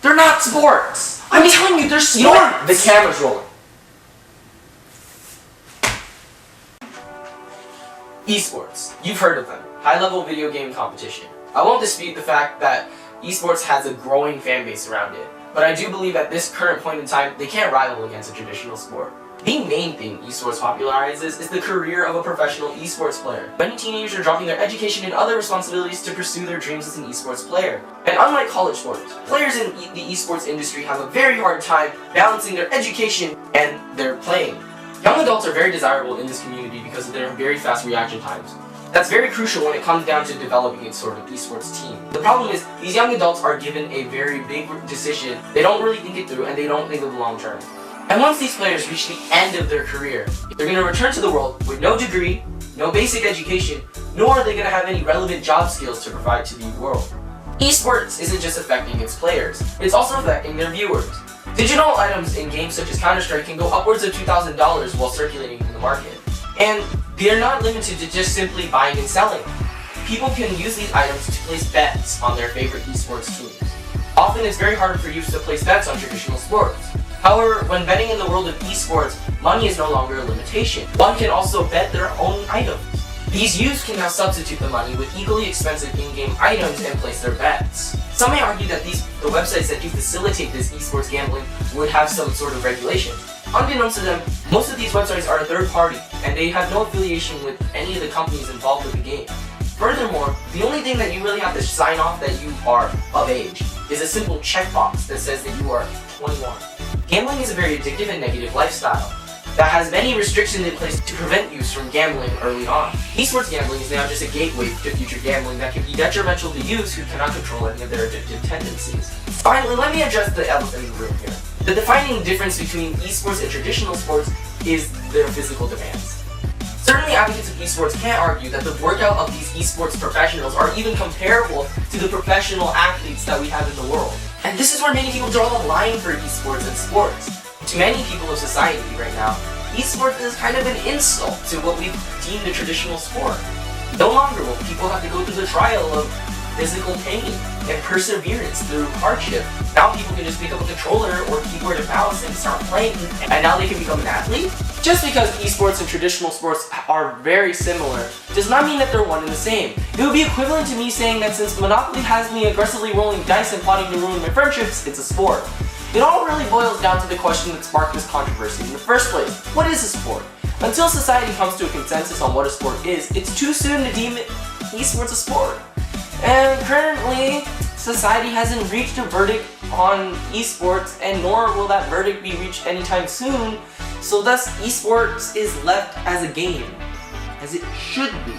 They're not sports! I'm telling you, they're sports! You know what? The camera's rolling. Esports. You've heard of them. High-level video game competition. I won't dispute the fact that esports has a growing fan base around it, but I do believe at this current point in time, they can't rival against a traditional sport. The main thing esports popularizes is the career of a professional esports player. Many teenagers are dropping their education and other responsibilities to pursue their dreams as an esports player. And unlike college sports, players in the esports industry have a very hard time balancing their education and their playing. Young adults are very desirable in this community because of their very fast reaction times. That's very crucial when it comes down to developing a sort of esports team. The problem is, these young adults are given a very big decision, they don't really think it through, and they don't think of the long term. And once these players reach the end of their career, they're going to return to the world with no degree, no basic education, nor are they going to have any relevant job skills to provide to the world. Esports isn't just affecting its players, it's also affecting their viewers. Digital items in games such as Counter-Strike can go upwards of $2,000 while circulating in the market. And they're not limited to just simply buying and selling. People can use these items to place bets on their favorite esports teams. Often it's very hard for youths to place bets on traditional sports. However, when betting in the world of esports, money is no longer a limitation. One can also bet their own items. These youths can now substitute the money with equally expensive in-game items and place their bets. Some may argue that the websites that do facilitate this esports gambling would have some sort of regulation. Unbeknownst to them, most of these websites are a third party, and they have no affiliation with any of the companies involved with the game. Furthermore, the only thing that you really have to sign off that you are of age is a simple checkbox that says that you are 21. Gambling is a very addictive and negative lifestyle that has many restrictions in place to prevent youths from gambling early on. Esports gambling is now just a gateway to future gambling that can be detrimental to youths who cannot control any of their addictive tendencies. Finally, let me address the elephant in the room here. The defining difference between esports and traditional sports is their physical demands. Certainly advocates of esports can't argue that the workout of these esports professionals are even comparable to the professional athletes that we have in the world. And this is where many people draw the line for esports and sports. To many people of society right now, esports is kind of an insult to what we've deemed a traditional sport. No longer will people have to go through the trial of physical pain and perseverance through hardship. Now people can just pick up a controller or keyboard and mouse and start playing, and now they can become an athlete? Just because esports and traditional sports are very similar does not mean that they're one and the same. It would be equivalent to me saying that since Monopoly has me aggressively rolling dice and plotting to ruin my friendships, it's a sport. It all really boils down to the question that sparked this controversy in the first place. What is a sport? Until society comes to a consensus on what a sport is, it's too soon to deem esports a sport. And currently, society hasn't reached a verdict on esports, and nor will that verdict be reached anytime soon, so thus esports is left as a game, as it should be.